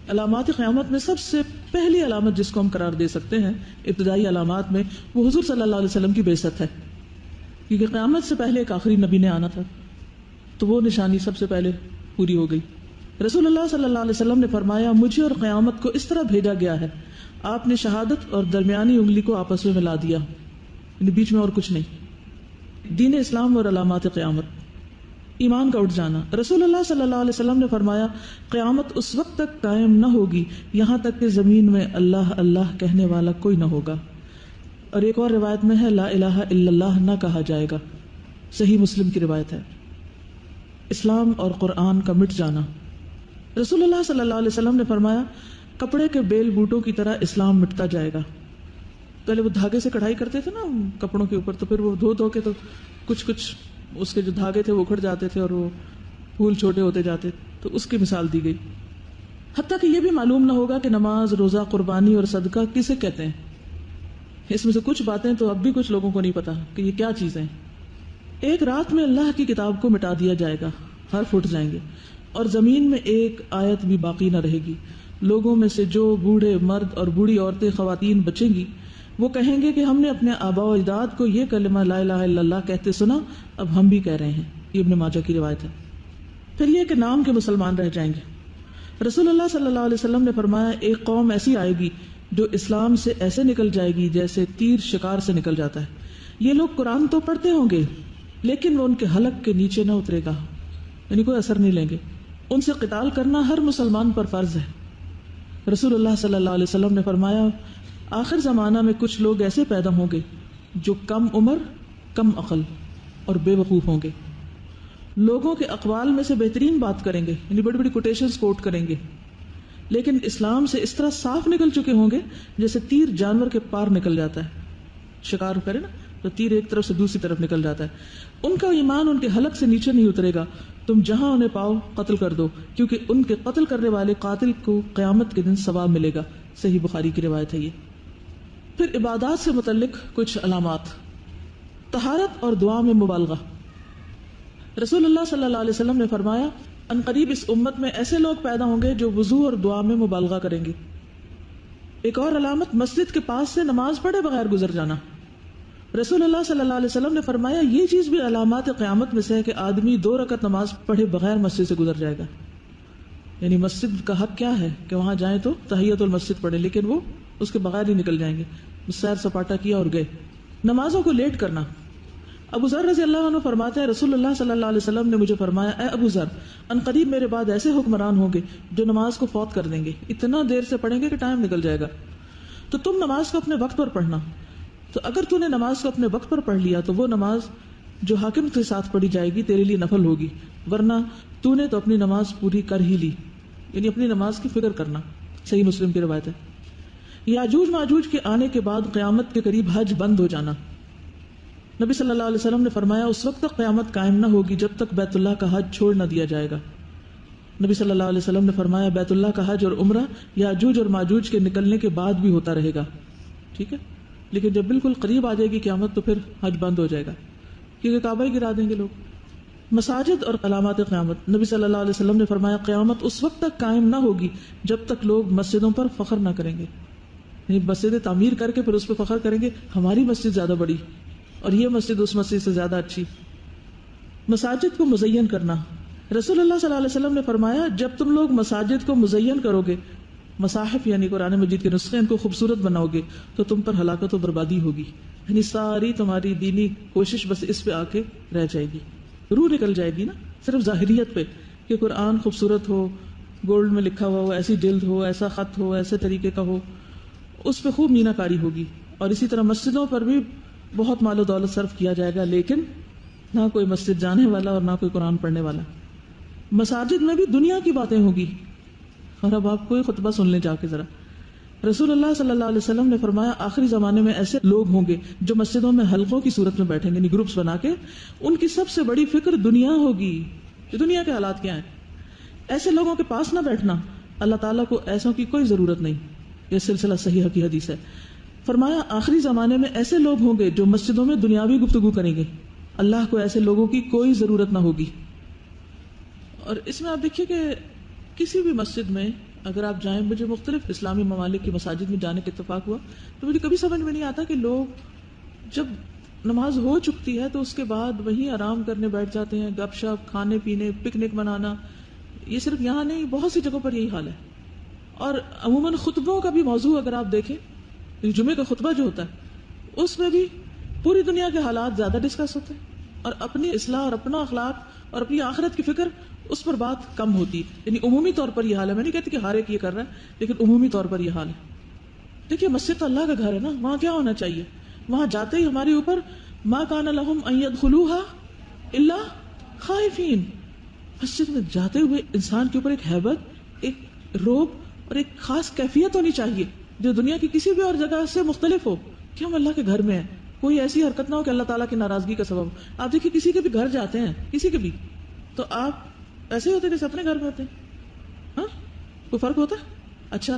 علامات قیامت میں سب سے پہلی علامت جس کو ہم قرار دے سکتے ہیں ابتدائی علامات میں، وہ حضور صلی اللہ علیہ وسلم کی بعثت ہے، کیونکہ قیامت سے پہلے ایک آخری نبی نے آنا تھا، تو وہ نشانی سب سے پہلے پوری ہو گئی۔ رسول اللہ صلی اللہ علیہ وسلم نے فرمایا، مجھے اور قیامت کو اس طرح بھیجا گیا ہے، آپ نے شہادت اور درمیانی انگلی کو آپس میں ملا دیا، یعنی بیچ میں اور کچھ نہیں۔ دین اسلام اور علامات قیامت، ایمان کا اٹھ جانا۔ رسول اللہ صلی اللہ علیہ وسلم نے فرمایا، قیامت اس وقت تک قائم نہ ہوگی یہاں تک کہ زمین میں اللہ اللہ کہنے والا کوئی نہ ہوگا، اور ایک اور روایت میں ہے لا الہ الا اللہ نہ کہا جائے گا، صحیح مسلم کی روایت ہے۔ اسلام اور قرآن کا مٹ جانا۔ رسول اللہ صلی اللہ علیہ وسلم نے فرمایا، کپڑے کے بیل بوٹوں کی طرح اسلام مٹتا جائے گا۔ پہلے وہ دھاگے سے کڑھائی کرتے تھے نا کپڑوں کے اوپر، تو پھر وہ دھو دھو کے تو کچھ اس کے جو دھاگے تھے وہ اکھڑ جاتے تھے اور وہ پھول چھوٹے ہوتے جاتے، تو اس کی مثال دی گئی۔ حتیٰ کہ یہ بھی معلوم نہ ہوگا کہ نماز، روزہ، قربانی اور صدقہ کسے کہتے ہیں۔ اس میں سے کچھ باتیں تو اب بھی کچھ لوگوں کو نہیں پتا کہ یہ کیا چیزیں ہیں۔ ایک رات میں اللہ کی کتاب کو مٹا دیا جائے گا، حرف اٹھ جائیں گے، اور زمین میں ایک آیت بھی باقی نہ رہے گی۔ لوگوں میں سے جو بوڑھے مرد اور بوڑھی عورتیں، خواتین بچیں گی، وہ کہیں گے کہ ہم نے اپنے آباء و اجداد کو یہ کلمہ لا الہ الا اللہ کہتے سنا، اب ہم بھی کہہ رہے ہیں۔ یہ ابن ماجہ کی روایت ہے۔ پھر یہ کہ نام کے مسلمان رہ جائیں گے۔ رسول اللہ صلی اللہ علیہ وسلم نے فرمایا، ایک قوم ایسی آئے گی جو اسلام سے ایسے نکل جائے گی جیسے تیر شکار سے نکل جاتا ہے۔ یہ لوگ قرآن تو پڑھتے ہوں گے لیکن وہ ان کے حلق کے نیچے نہ اترے گا، یعنی کوئی اثر نہیں لیں گے۔ ان سے قتال کرنا ہر مسلمان پر فرض ہے۔ رسول اللہ صلی اللہ علیہ وسلم نے فرمایا، آخر زمانہ میں کچھ لوگ ایسے پیدا ہوں گے جو کم عمر، کم عقل اور بے وقوف ہوں گے، لوگوں کے اقوال میں سے بہترین بات کریں گے، یعنی بڑی بڑی کوٹیشنز کوٹ کریں گے، لیکن اسلام سے اس طرح صاف نکل چکے ہوں گے جیسے تیر جانور کے پار نکل جاتا ہے۔ شکار کرے نا تو تیر ایک طرف سے دوسری طرف نکل جاتا ہے۔ ان کا ایمان ان کے حلق سے نیچے نہیں اترے گا، تم جہاں انہیں پاؤ قتل کر دو، کیونکہ ان کے قتل کرنے والے قاتل کو قیامت کے دن ثواب ملے گا۔ صحیح بخاری کی روایت ہے یہ۔ پھر عبادات سے متعلق کچھ علامات۔ طہارت اور دعا میں مبالغہ۔ رسول اللہ صلی اللہ علیہ وسلم نے فرمایا، ان قریب اس امت میں ایسے لوگ پیدا ہوں گے جو وضو اور دعا میں مبالغہ کریں گے۔ ایک اور علامت، مسجد کے پاس سے نماز پڑھے بغیر گزر جانا۔ رسول اللہ صلی اللہ علیہ وسلم نے فرمایا، یہ چیز بھی علامات قیامت میں سے ہے کہ آدمی 2 رکعت نماز پڑھے بغیر مسجد سے گزر جائے گا۔ یعنی مسجد کا حق کیا ہے کہ وہاں جائیں تو تحیت المسجد پڑھے، لیکن وہ اس کے بغیر ہی نکل جائیں گے، سیر سپاٹا کیا اور گئے۔ نمازوں کو لیٹ کرنا۔ ابو ذر رضی اللہ عنہ فرماتے ہیں، رسول اللہ صلی اللہ علیہ وسلم نے مجھے فرمایا، اے ابو ذر، ان قریب میرے بعد ایسے حکمران ہوں گے جو نماز کو فوت کر دیں گے، اتنا دیر سے پڑھیں گے کہ ٹائم نکل جائے گا۔ تو تم نماز کو اپنے وقت پر پڑھنا۔ تو اگر تو نے نماز کو اپنے وقت پر پڑھ لیا تو وہ نماز جو حاکم کے ساتھ پڑھی جائے گی تیرے لیے نفل ہوگی، ورنہ تو نے تو اپنی نماز پوری کر ہی لی، یعنی اپنی نماز کی فکر کرنا۔ صحیح مسلم کی روایت ہے۔ یاجوج ماجوج کے آنے کے بعد قیامت کے قریب حج بند ہو جانا۔ نبی صلی اللہ علیہ وسلم نے فرمایا، اس وقت تک قیامت قائم نہ ہوگی جب تک بیت اللہ کا حج چھوڑ نہ دیا جائے گا۔ نبی صلی اللہ علیہ وسلم نے فرمایا، بیت اللہ کا حج اور عمرہ یاجوج اور ماجوج کے نکلنے کے بعد بھی ہوتا رہے گا، ٹھیک ہے، لیکن جب بالکل قریب آ جائے گی قیامت تو پھر حج بند ہو جائے گا، کیونکہ کعبہ ہی گرا دیں گے لوگ۔ مساجد اور علامات قیامت۔ نبی صلی اللہ علیہ وسلم نے فرمایا، قیامت اس وقت تک قائم نہ ہوگی جب تک لوگ مسجدوں پر فخر نہ کریں گے، یعنی مسجد تعمیر کر کے پھر اس پہ فخر کریں گے، ہماری مسجد زیادہ بڑی اور یہ مسجد اس مسجد سے زیادہ اچھی۔ مساجد کو مزین کرنا۔ رسول اللہ صلی اللہ علیہ وسلم نے فرمایا، جب تم لوگ مساجد کو مزین کرو گے، مصاحف یعنی قرآن مجید کے نسخے ان کو خوبصورت بناؤ گے، تو تم پر ہلاکت و بربادی ہوگی، یعنی ساری تمہاری دینی کوشش بس اس پہ آ کے رہ جائے گی، روح نکل جائے گی نا صرف ظاہریت پہ کہ قرآن خوبصورت ہو، گولڈ میں لکھا ہوا ہو، ایسی جلد ہو، ایسا خط ہو، ایسے طریقے کا ہو، اس پہ خوب مینہ کاری ہوگی۔ اور اسی طرح مسجدوں پر بھی بہت مال و دولت صرف کیا جائے گا، لیکن نہ کوئی مسجد جانے والا اور نہ کوئی قرآن پڑھنے والا۔ مساجد میں بھی دنیا کی باتیں ہوگی۔ اور اب آپ کوئی خطبہ سن لیں جا کے ذرا۔ رسول اللہ صلی اللہ علیہ وسلم نے فرمایا، آخری زمانے میں ایسے لوگ ہوں گے جو مسجدوں میں حلقوں کی صورت میں بیٹھیں گے، یعنی گروپس بنا کے، ان کی سب سے بڑی فکر دنیا ہوگی، دنیا کے حالات کیا ہیں۔ ایسے لوگوں کے پاس نہ بیٹھنا، اللہ تعالیٰ کو ایسوں کی کوئی ضرورت نہیں۔ یہ سلسلہ صحیح کی حدیث ہے۔ فرمایا، آخری زمانے میں ایسے لوگ ہوں گے جو مسجدوں میں دنیاوی گفتگو کریں گے، اللہ کو ایسے لوگوں کی کوئی ضرورت نہ ہوگی۔ اور اس میں آپ دیکھیے کہ کسی بھی مسجد میں اگر آپ جائیں، مجھے مختلف اسلامی ممالک کی مساجد میں جانے کا اتفاق ہوا تو مجھے کبھی سمجھ میں نہیں آتا کہ لوگ جب نماز ہو چکتی ہے تو اس کے بعد وہیں آرام کرنے بیٹھ جاتے ہیں، گپ شپ، کھانے پینے، پکنک منانا. یہ صرف یہاں نہیں، بہت سی جگہوں پر یہی حال ہے. اور عموماً خطبوں کا بھی موضوع اگر آپ دیکھیں، جمعے کا خطبہ جو ہوتا ہے اس میں بھی پوری دنیا کے حالات زیادہ ڈسکس ہوتے ہیں، اور اپنی اصلاح اور اپنا اخلاق اور اپنی آخرت کی فکر اس پر بات کم ہوتی ہے. یعنی عمومی طور پر یہ حال ہے. میں نہیں کہتی کہ ہر ایک یہ کر رہا ہے، لیکن عمومی طور پر یہ حال ہے. دیکھیے مسجد تو اللہ کا گھر ہے نا، وہاں کیا ہونا چاہیے؟ وہاں جاتے ہی ہمارے اوپر ما کان لہم ان يدخلوها الا خائفین. مسجد میں جاتے ہوئے انسان کے اوپر ایک ہیبت، ایک روب اور ایک خاص کیفیت ہونی چاہیے جو دنیا کی کسی بھی اور جگہ سے مختلف ہو کہ ہم اللہ کے گھر میں ہیں. کوئی ایسی حرکت نہ ہو کہ اللہ تعالیٰ کی ناراضگی کا سبب ہو. آپ دیکھیے کسی کے بھی گھر جاتے ہیں، کسی کے بھی، تو آپ ایسے ہوتے جیسے اپنے گھر میں ہوتے ہیں. ہاں کوئی فرق ہوتا ہے؟ اچھا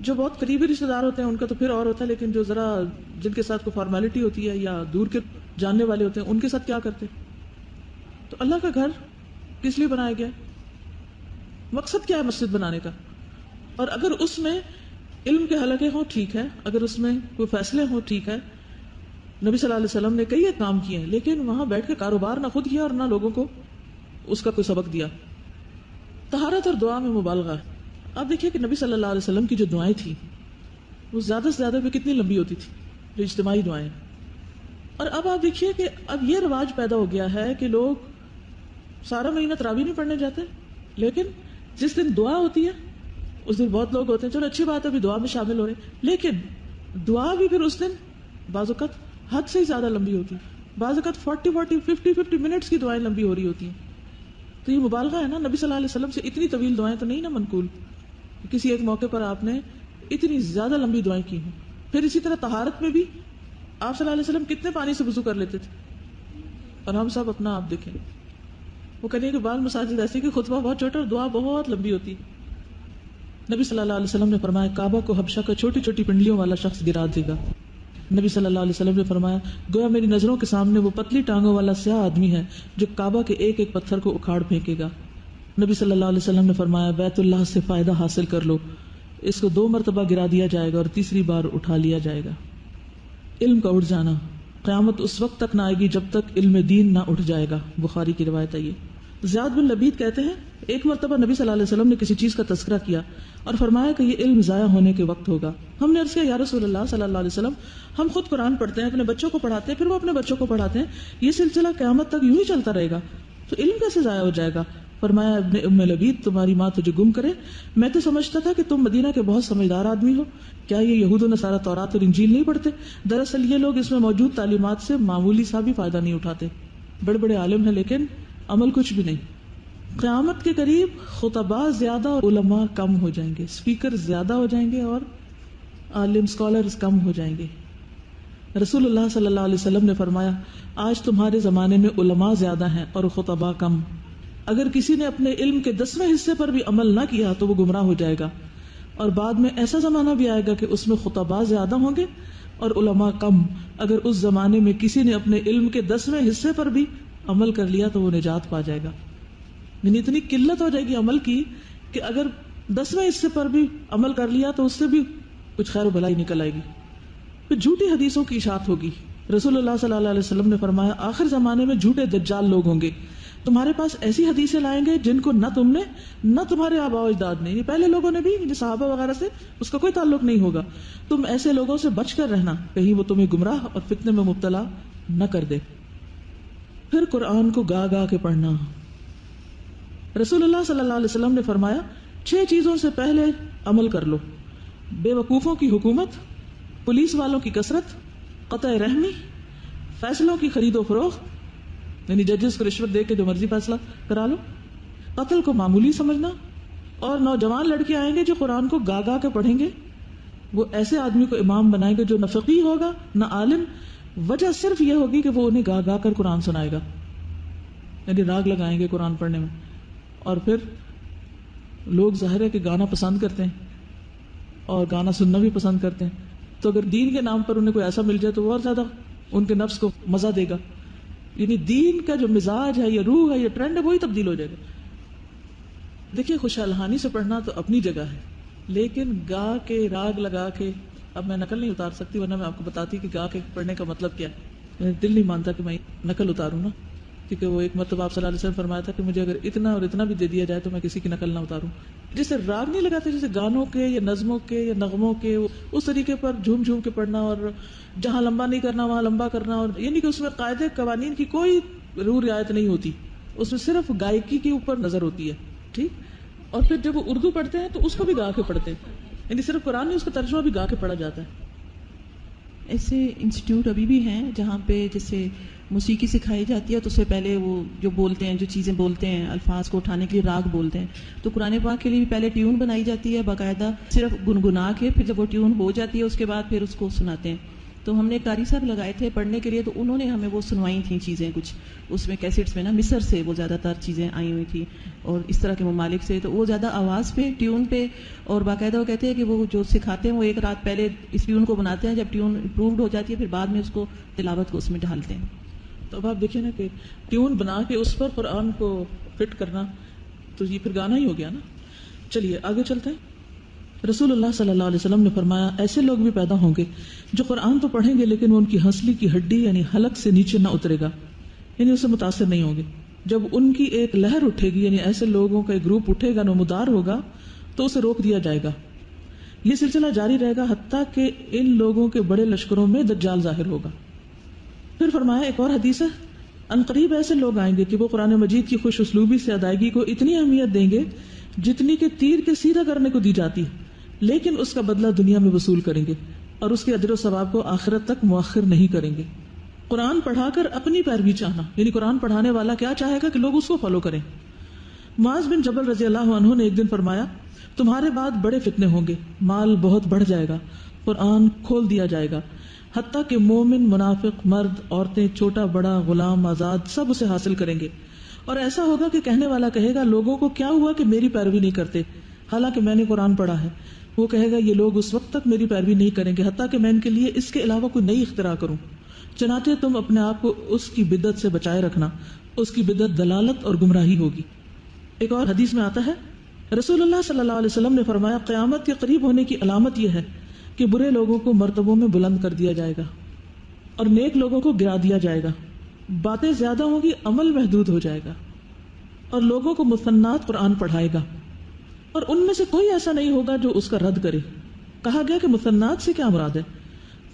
جو بہت قریبی رشتے دار ہوتے ہیں ان کا تو پھر اور ہوتا ہے، لیکن جو ذرا جن کے ساتھ کوئی فارمیلٹی ہوتی ہے یا دور کے جاننے والے ہوتے ہیں ان کے ساتھ کیا کرتے؟ تو اللہ کا گھر کس لیے بنایا گیا؟ مقصد کیا ہے مسجد بنانے کا؟ اور اگر اس میں علم کے حلقے ہوں ٹھیک ہے، اگر اس میں کوئی فیصلے ہوں ٹھیک ہے. نبی صلی اللہ علیہ وسلم نے کئی کام کیے ہیں، لیکن وہاں بیٹھ کے کاروبار نہ خود کیا اور نہ لوگوں کو اس کا کوئی سبق دیا. طہارت اور دعا میں مبالغہ. آپ دیکھیے کہ نبی صلی اللہ علیہ وسلم کی جو دعائیں تھیں وہ زیادہ سے زیادہ پہ کتنی لمبی ہوتی تھی، جو اجتماعی دعائیں. اور اب آپ دیکھیے کہ اب یہ رواج پیدا ہو گیا ہے کہ لوگ سارا مہینہ تراویح نہیں پڑھنے جاتے، لیکن جس دن دعا ہوتی ہے اس دن بہت لوگ ہوتے ہیں. چلو اچھی بات ہے، ابھی دعا میں شامل ہو رہے ہیں، لیکن دعا بھی پھر اس دن بعض اوقات حد سے ہی زیادہ لمبی ہوتی ہے. بعض اوقات 40 منٹس کی دعائیں لمبی ہو رہی ہوتی ہیں. تو یہ مبالغہ ہے نا. نبی صلی اللہ علیہ وسلم سے اتنی طویل دعائیں تو نہیں نا منقول. کسی ایک موقع پر آپ نے اتنی زیادہ لمبی دعائیں کی ہیں. پھر اسی طرح طہارت میں بھی آپ صلی اللہ علیہ وسلم کتنے پانی سے وضو کر لیتے تھے، اور ہم سب اپنا آپ دیکھیں. وہ کہنے کہ بعض مساجد ایسی کہ خطبہ بہت چھوٹا اور دعا بہت لمبی ہوتی. نبی صلی اللہ علیہ وسلم نے فرمایا کعبہ کو حبشہ کا چھوٹی چھوٹی پنڈلیوں والا شخص گرا دے گا. نبی صلی اللہ علیہ وسلم نے فرمایا گویا میری نظروں کے سامنے وہ پتلی ٹانگوں والا سیاہ آدمی ہے جو کعبہ کے ایک ایک پتھر کو اکھاڑ پھینکے گا. نبی صلی اللہ علیہ وسلم نے فرمایا بیت اللہ سے فائدہ حاصل کر لو، اس کو 2 مرتبہ گرا دیا جائے گا اور تیسری بار اٹھا لیا جائے گا. علم کا اٹھ جانا، قیامت اس وقت تک نہ آئے گی جب تک علم دین نہ اٹھ جائے گا. بخاری کی روایت ہے یہ. زیاد بن لبید کہتے ہیں ایک مرتبہ نبی صلی اللہ علیہ وسلم نے کسی چیز کا تذکرہ کیا اور فرمایا کہ یہ علم ضائع ہونے کے وقت ہوگا. ہم نے عرض کیا یا رسول اللہ صلی اللہ علیہ وسلم، ہم خود قرآن پڑھتے ہیں، اپنے بچوں کو پڑھاتے ہیں، پھر وہ اپنے بچوں کو پڑھاتے ہیں، یہ سلسلہ قیامت تک یوں ہی چلتا رہے گا، تو علم کیسے ضائع ہو جائے گا؟ فرمایا ابن ام لبید تمہاری ماں تجھے گم کرے، میں تو سمجھتا تھا کہ تم مدینہ کے بہت سمجھدار آدمی ہو. کیا یہ یہود و نصارہ تورات اور انجیل نہیں پڑھتے؟ دراصل یہ لوگ اس میں موجود تعلیمات سے معمولی سا بھی فائدہ نہیں اٹھاتے. بڑے بڑے عالم ہیں لیکن عمل کچھ بھی نہیں. قیامت کے قریب خطباء زیادہ اور علماء کم ہو جائیں گے، اسپیکر زیادہ ہو جائیں گے اور عالم اسکالرز کم ہو جائیں گے. رسول اللہ صلی اللہ علیہ وسلم نے فرمایا آج تمہارے زمانے میں علماء زیادہ ہیں اور خطباء کم. اگر کسی نے اپنے علم کے 10ویں حصے پر بھی عمل نہ کیا تو وہ گمراہ ہو جائے گا، اور بعد میں ایسا زمانہ بھی آئے گا کہ اس میں خطباء زیادہ ہوں گے اور علماء کم. اگر اس زمانے میں کسی نے اپنے علم کے 10ویں حصے پر بھی عمل کر لیا تو وہ نجات پا جائے گا. یعنی اتنی قلت ہو جائے گی عمل کی کہ اگر 10ویں حصے پر بھی عمل کر لیا تو اس سے بھی کچھ خیر و بھلائی نکل آئے گی. پھر جھوٹی حدیثوں کی اشاعت ہوگی. رسول اللہ صلی اللہ علیہ وسلم نے فرمایا آخر زمانے میں جھوٹے دجال لوگ ہوں گے، تمہارے پاس ایسی حدیثیں لائیں گے جن کو نہ تم نے نہ تمہارے آباء و اجداد نے، یہ پہلے لوگوں نے بھی، صحابہ وغیرہ سے اس کا کوئی تعلق نہیں ہوگا. تم ایسے لوگوں سے بچ کر رہنا کہیں وہ تمہیں گمراہ اور فتنے میں مبتلا نہ کر دے. پھر قرآن کو گا گا کے پڑھنا. رسول اللہ صلی اللہ علیہ وسلم نے فرمایا 6 چیزوں سے پہلے عمل کر لو: بے وقوفوں کی حکومت، پولیس والوں کی کثرت، قطع رحمی، فیصلوں کی خرید و فروخت یعنی ججز کو رشوت دے کے جو مرضی فیصلہ کرا لو، قتل کو معمولی سمجھنا، اور نوجوان لڑکے آئیں گے جو قرآن کو گا گا کے پڑھیں گے. وہ ایسے آدمی کو امام بنائیں گے جو نہ فقیہ ہوگا نہ عالم. وجہ صرف یہ ہوگی کہ وہ انہیں گا گا کر قرآن سنائے گا، یعنی راگ لگائیں گے قرآن پڑھنے میں. اور پھر لوگ ظاہر ہے کہ گانا پسند کرتے ہیں اور گانا سننا بھی پسند کرتے ہیں، تو اگر دین کے نام پر انہیں کوئی ایسا مل جائے تو وہ اور زیادہ ان کے نفس کو مزہ دے گا. یعنی دین کا جو مزاج ہے یا روح ہے یا ٹرینڈ ہے وہی تبدیل ہو جائے گا. دیکھیے خوشحالانی سے پڑھنا تو اپنی جگہ ہے، لیکن گا کے راگ لگا کے، اب میں نقل نہیں اتار سکتی ورنہ میں آپ کو بتاتی کہ گا کے پڑھنے کا مطلب کیا ہے، دل نہیں مانتا کہ میں نقل اتاروں نا، کیونکہ وہ ایک مرتبہ آپ صلی اللہ علیہ وسلم فرمایا تھا کہ مجھے اگر اتنا اور اتنا بھی دے دیا جائے تو میں کسی کی نقل نہ اتاروں. جیسے راگ نہیں لگاتے، جیسے گانوں کے یا نظموں کے یا نغموں کے، اس طریقے پر جھوم جھوم کے پڑھنا، اور جہاں لمبا نہیں کرنا وہاں لمبا کرنا، اور یعنی کہ اس میں قاعدے قوانین کی کوئی رعایت نہیں ہوتی، اس میں صرف گائکی کے اوپر نظر ہوتی ہے. ٹھیک. اور پھر جب وہ اردو پڑھتے ہیں تو اس کو بھی گا کے پڑھتے ہیں، یعنی صرف قرآن نہیں، اس کا ترجمہ بھی گا کے پڑھا جاتا ہے. ایسے انسٹیٹیوٹ ابھی بھی ہیں جہاں پہ جیسے موسیقی سکھائی جاتی ہے تو اس سے پہلے وہ جو بولتے ہیں، جو چیزیں بولتے ہیں، الفاظ کو اٹھانے کے لیے راگ بولتے ہیں، تو قرآن پاک کے لیے بھی پہلے ٹیون بنائی جاتی ہے باقاعدہ، صرف گنگنا کے، پھر جب وہ ٹیون ہو جاتی ہے اس کے بعد پھر اس کو سناتے ہیں. تو ہم نے قاری صاحب لگائے تھے پڑھنے کے لیے، تو انہوں نے ہمیں وہ سنوائی تھیں چیزیں کچھ اس میں کیسٹس میں نا، مصر سے وہ زیادہ تر چیزیں آئی ہوئی تھیں اور اس طرح کے ممالک سے، تو وہ زیادہ آواز پہ، ٹیون پہ، اور باقاعدہ وہ کہتے ہیں کہ وہ جو سکھاتے ہیں وہ ایک رات پہلے اس ٹیون کو بناتے ہیں، جب ٹیون امپرووڈ ہو جاتی ہے پھر بعد میں اس کو تلاوت کو اس میں ڈھالتے ہیں. تو اب آپ دیکھیں نا کہ ٹیون بنا کے اس پر قرآن کو فٹ کرنا، تو یہ پھر گانا ہی ہو گیا نا. چلیے آگے چلتے ہیں. رسول اللہ صلی اللہ علیہ وسلم نے فرمایا ایسے لوگ بھی پیدا ہوں گے جو قرآن تو پڑھیں گے لیکن وہ ان کی ہنسلی کی ہڈی یعنی حلق سے نیچے نہ اترے گا، یعنی اسے متاثر نہیں ہوں گے. جب ان کی ایک لہر اٹھے گی، یعنی ایسے لوگوں کا ایک گروپ اٹھے گا، نمودار ہوگا، تو اسے روک دیا جائے گا. یہ سلسلہ جاری رہے گا حتیٰ کہ ان لوگوں کے بڑے لشکروں میں دجال ظاہر ہوگا. پھر فرمایا ایک اور حدیث ہے، عنقریب ایسے لوگ آئیں گے کہ وہ قرآن مجید کی خوش اسلوبی سے ادائیگی کو اتنی اہمیت دیں گے جتنی کہ تیر کے سیدھا کرنے کو دی جاتی ہے، لیکن اس کا بدلہ دنیا میں وصول کریں گے اور اس کے اجر و ثواب کو آخرت تک مؤخر نہیں کریں گے. قرآن پڑھا کر اپنی پیروی چاہنا، یعنی قرآن پڑھانے والا کیا چاہے گا کہ لوگ اس کو فالو کریں. معاذ بن جبل رضی اللہ عنہ نے ایک دن فرمایا تمہارے بعد بڑے فتنے ہوں گے، مال بہت بڑھ جائے گا، قرآن کھول دیا جائے گا، حتیٰ کہ مومن، منافق، مرد، عورتیں، چھوٹا بڑا، غلام، آزاد، سب اسے حاصل کریں گے. اور ایسا ہوگا کہ کہنے والا کہے گا لوگوں کو کیا ہوا کہ میری پیروی نہیں کرتے حالانکہ میں نے قرآن پڑھا ہے. وہ کہے گا یہ لوگ اس وقت تک میری پیروی نہیں کریں گے حتیٰ کہ میں ان کے لیے اس کے علاوہ کوئی نئی اختراع کروں. چنانچہ تم اپنے آپ کو اس کی بدعت سے بچائے رکھنا، اس کی بدعت دلالت اور گمراہی ہوگی. ایک اور حدیث میں آتا ہے رسول اللہ صلی اللہ علیہ وسلم نے فرمایا قیامت کے قریب ہونے کی علامت یہ ہے کہ برے لوگوں کو مرتبوں میں بلند کر دیا جائے گا اور نیک لوگوں کو گرا دیا جائے گا. باتیں زیادہ ہوں گی، عمل محدود ہو جائے گا، اور لوگوں کو مثنات قرآن پڑھائے گا اور ان میں سے کوئی ایسا نہیں ہوگا جو اس کا رد کرے. کہا گیا کہ مثنات سے کیا مراد ہے؟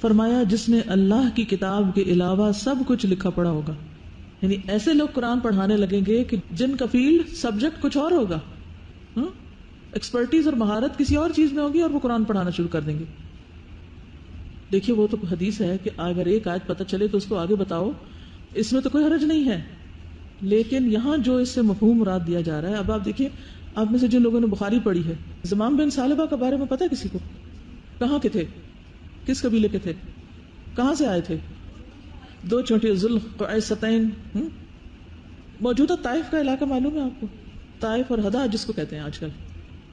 فرمایا جس نے اللہ کی کتاب کے علاوہ سب کچھ لکھا پڑا ہوگا. یعنی ایسے لوگ قرآن پڑھانے لگیں گے کہ جن کا فیلڈ سبجیکٹ کچھ اور ہوگا، ایکسپرٹیز اور مہارت کسی اور چیز میں ہوگی، اور وہ قرآن پڑھانا شروع کر دیں گے. دیکھیے وہ تو حدیث ہے کہ اگر ایک آیت پتہ چلے تو اس کو آگے بتاؤ، اس میں تو کوئی حرج نہیں ہے. لیکن یہاں جو اس سے مفہوم مراد دیا جا رہا ہے، اب آپ دیکھیے آپ میں سے جن لوگوں نے بخاری پڑھی ہے، زمام بن ثعلبہ کے بارے میں پتہ ہے کسی کو؟ کہاں کے تھے؟ کس قبیلے کے تھے؟ کہاں سے آئے تھے؟ دو چھوٹے ذوالقعیستین، موجودہ طائف کا علاقہ معلوم ہے آپ کو؟ طائف اور ہدا جس کو کہتے ہیں آج کل،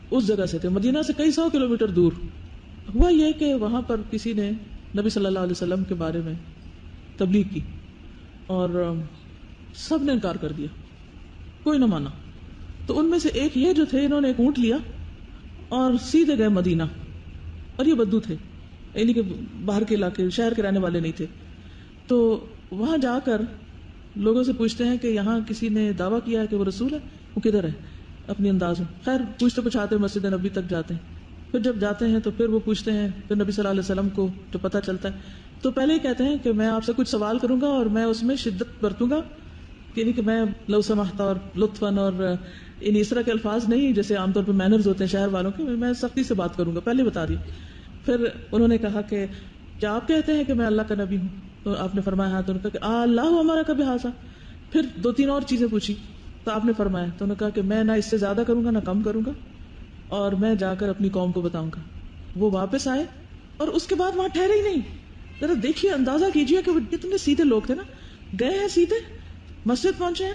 اس جگہ سے تھے، مدینہ سے کئی 100 کلومیٹر دور. ہوا یہ کہ وہاں پر کسی نے نبی صلی اللہ علیہ وسلم کے بارے میں تبلیغ کی اور سب نے انکار کر دیا، کوئی نہ مانا. تو ان میں سے ایک یہ جو تھے، انہوں نے ایک اونٹ لیا اور سیدھے گئے مدینہ، اور یہ بدو تھے، یعنی کہ باہر کے علاقے، شہر کے رہنے والے نہیں تھے. تو وہاں جا کر لوگوں سے پوچھتے ہیں کہ یہاں کسی نے دعویٰ کیا ہے کہ وہ رسول ہے، وہ کدھر ہے، اپنی انداز میں. خیر پوچھتے کچھ آتے مسجد نبی تک جاتے ہیں، پھر جب جاتے ہیں تو پھر وہ پوچھتے ہیں، پھر نبی صلی اللہ علیہ وسلم کو جو پتہ چلتا ہے تو پہلے ہی کہتے ہیں کہ میں آپ سے کچھ سوال کروں گا اور میں اس میں شدت برتوں گا، یعنی کہ میں لو سمحتا اور لطفاً اور اس طرح کے الفاظ نہیں جیسے عام طور پہ مینرز ہوتے ہیں شہر والوں کے، میں سختی سے بات کروں گا، پہلے بتا دی. پھر انہوں نے کہا کہ کیا آپ کہتے ہیں کہ میں اللہ کا نبی ہوں؟ تو آپ نے فرمایا ہاں. تو انہوں نے کہا کہ اللہ ہمارا کبھی حاصا. پھر 2-3 اور چیزیں پوچھی تو آپ نے فرمایا، تو انہوں نے کہا کہ میں نہ اس سے زیادہ کروں گا نہ کم کروں گا، اور میں جا کر اپنی قوم کو بتاؤں گا. وہ واپس آئے اور اس کے بعد وہاں ٹھہرے ہی نہیں. ذرا دیکھیے، اندازہ کیجیے کہ وہ کتنے سیدھے لوگ تھے نا، گئے ہیں سیدھے، مسجد پہنچے ہیں،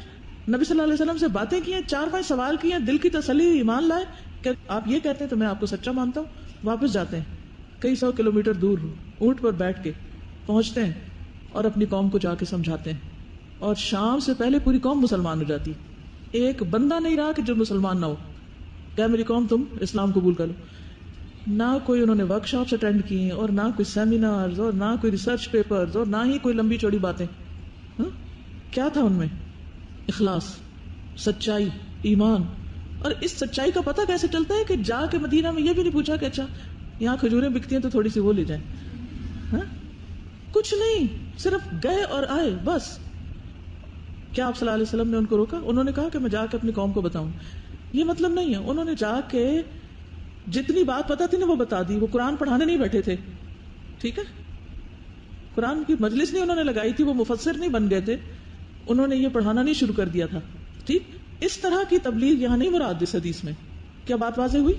نبی صلی اللہ علیہ وسلم سے باتیں کی ہیں، 4-5 سوال کیے ہیں، دل کی تسلی، ایمان لائے کہ آپ یہ کہتے ہیں تو میں آپ کو سچا مانتا ہوں. واپس جاتے ہیں کئی 100 کلومیٹر دور، اونٹ پر بیٹھ کے پہنچتے ہیں اور اپنی قوم کو جا کے سمجھاتے ہیں، اور شام سے پہلے پوری قوم مسلمان ہو جاتی. ایک بندہ نہیں رہا کہ جو مسلمان نہ ہو. کہ میری قوم تم اسلام قبول کر لو. نہ کوئی انہوں نے ورک شاپس اٹینڈ کی ہیں، اور نہ کوئی سیمینارز، اور نہ کوئی ریسرچ پیپرز، اور نہ ہی کوئی لمبی چوڑی باتیں. کیا تھا ان میں؟ اخلاص، سچائی، ایمان. اور اس سچائی کا پتہ کیسے چلتا ہے کہ جا کے مدینہ میں یہ بھی نہیں پوچھا کہ اچھا یہاں کھجوریں بکتی ہیں تو تھوڑی سی وہ لے جائیں. کچھ نہیں، صرف گئے اور آئے بس. کیا آپ صلی اللہ علیہ وسلم نے ان کو روکا؟ انہوں نے کہا کہ میں جا کے اپنی قوم کو بتاؤں. یہ مطلب نہیں ہے. انہوں نے جا کے جتنی بات پتا تھی نا وہ بتا دی. وہ قرآن پڑھانے نہیں بیٹھے تھے، ٹھیک ہے، قرآن کی مجلس نہیں انہوں نے لگائی تھی، وہ مفسر نہیں بن گئے تھے، انہوں نے یہ پڑھانا نہیں شروع کر دیا تھا. ٹھیک، اس طرح کی تبلیغ یہاں نہیں مراد اس حدیث میں. کیا بات واضح ہوئی؟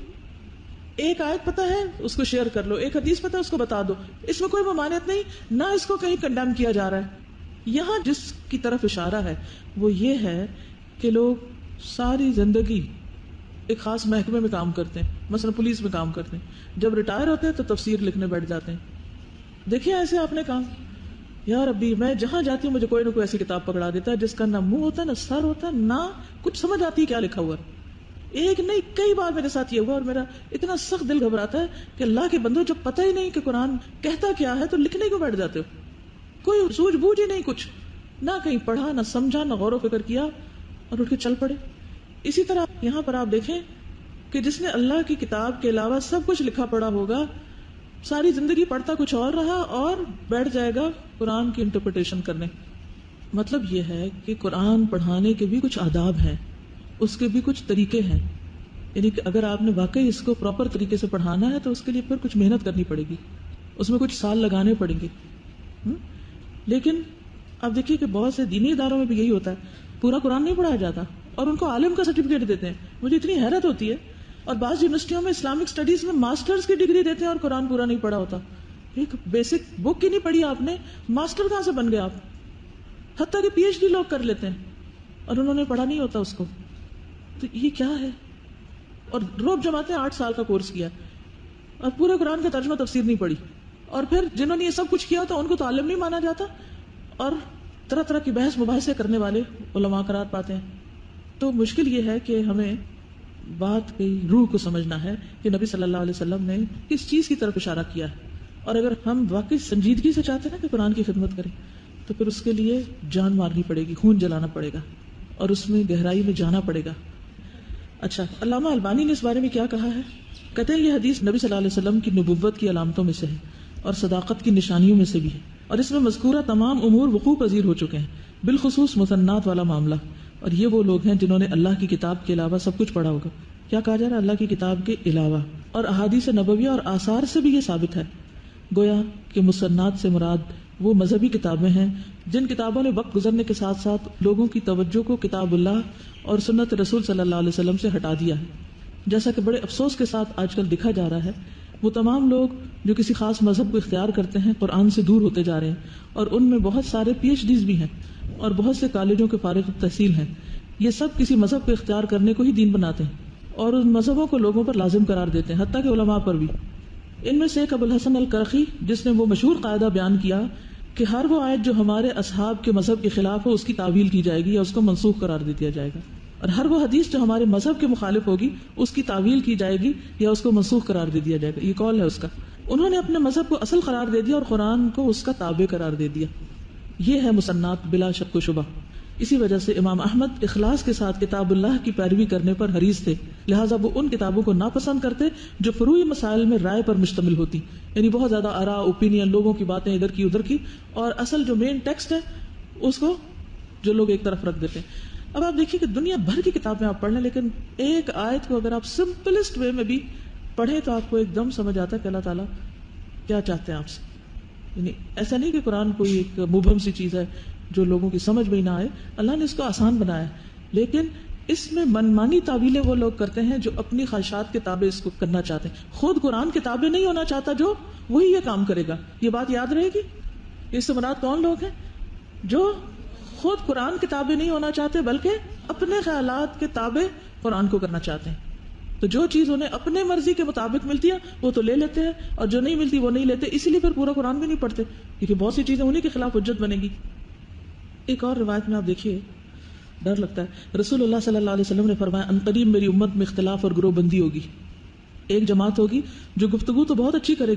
ایک آیت پتا ہے اس کو شیئر کر لو، ایک حدیث پتا ہے اس کو بتا دو. اس میں کوئی ممانعت نہیں، نہ اس کو کہیں کنڈیم کیا جا رہا ہے. یہاں جس کی طرف اشارہ ہے وہ یہ ہے کہ لوگ ساری زندگی ایک خاص محکمے میں کام کرتے ہیں، مثلا پولیس میں کام کرتے ہیں، جب ریٹائر ہوتے ہیں تو تفسیر لکھنے بیٹھ جاتے ہیں. دیکھیں ایسے آپ نے کام، یار ابھی میں جہاں جاتی ہوں مجھے کوئی نہ کوئی ایسی کتاب پکڑا دیتا ہے جس کا نہ منہ ہوتا ہے نہ سر ہوتا ہے، نہ کچھ سمجھ آتی ہے کیا لکھا ہوا ہے. ایک نہیں کئی بار میرے ساتھ یہ ہوا، اور میرا اتنا سخت دل گھبراتا ہے کہ اللہ کے بندو جب پتہ ہی نہیں کہ قرآن کہتا کیا ہے تو لکھنے کیوں بیٹھ جاتے ہو؟ کوئی سوجھ بوجھ ہی نہیں، کچھ نہ کہیں پڑھا نہ سمجھا نہ غور و فکر کیا اور اٹھ کے چل پڑے. اسی طرح یہاں پر آپ دیکھیں کہ جس نے اللہ کی کتاب کے علاوہ سب کچھ لکھا پڑا ہوگا، ساری زندگی پڑھتا کچھ اور رہا اور بیٹھ جائے گا قرآن کی انٹرپریٹیشن کرنے. مطلب یہ ہے کہ قرآن پڑھانے کے بھی کچھ آداب ہیں، اس کے بھی کچھ طریقے ہیں. یعنی کہ اگر آپ نے واقعی اس کو پراپر طریقے سے پڑھانا ہے تو اس کے لیے پھر کچھ محنت کرنی پڑے گی، اس میں کچھ سال لگانے پڑیں گے. لیکن آپ دیکھیے کہ بہت سے دینی اداروں میں بھی یہی ہوتا ہے، پورا قرآن نہیں پڑھایا جاتا اور ان کو عالم کا سرٹیفکیٹ دیتے ہیں. مجھے اتنی حیرت ہوتی ہے. اور بعض یونیورسٹیوں میں اسلامک اسٹڈیز میں ماسٹرز کی ڈگری دیتے ہیں اور قرآن پورا نہیں پڑھا ہوتا. ایک بیسک بک ہی نہیں پڑھی آپ نے، ماسٹر کہاں سے بن گئے آپ؟ حتیٰ کہ پی ایچ ڈی لوگ کر لیتے ہیں اور انہوں نے پڑھا نہیں ہوتا اس کو. تو یہ کیا ہے؟ اور روب جماعتیں 8 سال کا کورس کیا اور پورے قرآن کا ترجمہ تفسیر نہیں پڑھی، اور پھر جنہوں نے یہ سب کچھ کیا تو ان کو تو عالم نہیں مانا جاتا، اور طرح طرح کی بحث مباحثے کرنے والے علماء قرار پاتے ہیں. تو مشکل یہ ہے کہ ہمیں بات کی روح کو سمجھنا ہے کہ نبی صلی اللہ علیہ وسلم نے کس چیز کی طرف اشارہ کیا ہے. اور اگر ہم واقعی سنجیدگی سے چاہتے ہیں نا کہ قرآن کی خدمت کریں تو پھر اس کے لیے جان مارنی پڑے گی، خون جلانا پڑے گا اور اس میں گہرائی میں جانا پڑے گا. اچھا، علامہ البانی نے اس بارے میں کیا کہا ہے؟ کہتے ہیں یہ حدیث نبی صلی اللہ علیہ وسلم کی نبوت کی علامتوں میں سے ہے اور صداقت کی نشانیوں میں سے بھی ہے، اور اس میں مذکورہ تمام امور وقوع پذیر ہو چکے ہیں، بالخصوص مثنات والا معاملہ. اور یہ وہ لوگ ہیں جنہوں نے اللہ کی کتاب کے علاوہ سب کچھ پڑھا ہوگا. کیا کہا جا رہا ہے؟ اللہ کی کتاب کے علاوہ. اور احادیث نبویہ اور آثار سے بھی یہ ثابت ہے. گویا کہ مثنات سے مراد وہ مذہبی کتابیں ہیں جن کتابوں نے وقت گزرنے کے ساتھ ساتھ لوگوں کی توجہ کو کتاب اللہ اور سنت رسول صلی اللہ علیہ وسلم سے ہٹا دیا ہے. جیسا کہ بڑے افسوس کے ساتھ آج کل دکھا جا رہا ہے، وہ تمام لوگ جو کسی خاص مذہب کو اختیار کرتے ہیں قرآن سے دور ہوتے جا رہے ہیں، اور ان میں بہت سارے پی ایچ ڈیز بھی ہیں اور بہت سے کالجوں کے فارغ التحصیل ہیں. یہ سب کسی مذہب کو اختیار کرنے کو ہی دین بناتے ہیں اور ان مذہبوں کو لوگوں پر لازم قرار دیتے ہیں، حتیٰ کہ علماء پر بھی. ان میں سے ایک ابو الحسن الکرخی، جس نے وہ مشہور قاعدہ بیان کیا کہ ہر وہ آیت جو ہمارے اصحاب کے مذہب کے خلاف ہو اس کی تعویل کی جائے گی یا اس کو منسوخ قرار دے دیا جائے گا، اور ہر وہ حدیث جو ہمارے مذہب کے مخالف ہوگی اس کی تعویل کی جائے گی یا اس کو منسوخ قرار دے دیا جائے گا. یہ قول ہے اس کا. انہوں نے اپنے مذہب کو اصل قرار دے دیا اور قرآن کو اس کا تابع قرار دے دیا. یہ ہے مصنات بلا شک و شبہ. اسی وجہ سے امام احمد اخلاص کے ساتھ کتاب اللہ کی پیروی کرنے پر حریص تھے، لہٰذا وہ ان کتابوں کو ناپسند کرتے جو فروعی مسائل میں رائے پر مشتمل ہوتی، یعنی بہت زیادہ آراء، اوپینین، لوگوں کی باتیں ادھر کی ادھر کی، اور اصل جو مین ٹیکسٹ ہے اس کو جو لوگ ایک طرف رکھ دیتے ہیں. اب آپ دیکھیے کہ دنیا بھر کی کتابیں آپ پڑھ لیں، لیکن ایک آیت کو اگر آپ سمپلسٹ وے میں بھی پڑھیں تو آپ کو ایک دم سمجھ آتا ہے کہ اللہ تعالیٰ کیا چاہتے ہیں آپ سے. یعنی ایسا نہیں کہ قرآن کوئی ایک مبہم سی چیز ہے جو لوگوں کی سمجھ میں ہی نہ آئے. اللہ نے اس کو آسان بنایا ہے، لیکن اس میں منمانی تعویلیں وہ لوگ کرتے ہیں جو اپنی خواہشات کے تابع اس کو کرنا چاہتے ہیں. خود قرآن کے تابع نہیں ہونا چاہتا جو، وہی یہ کام کرے گا. یہ بات یاد رہے گی. اس سے مراد کون لوگ ہیں؟ جو خود قرآن کے تابع نہیں ہونا چاہتے بلکہ اپنے خیالات کے تابع قرآن کو کرنا چاہتے ہیں. تو جو چیز انہیں اپنے مرضی کے مطابق ملتی ہے وہ تو لے لیتے ہیں، اور جو نہیں ملتی وہ نہیں لیتے. اسی لیے پھر پورا قرآن بھی نہیں پڑھتے، کیونکہ بہت سی چیزیں انہیں کے خلاف حجت بنے گی. ایک اور روایت میں آپ دیکھیے ڈر لگتا ہے. رسول اللہ صلی اللہ علیہ وسلم نے فرمایا ان قریب میری امت میں اختلاف اور گروہ بندی ہوگی. ایک جماعت ہوگی جو گفتگو تو بہت اچھی کرے گی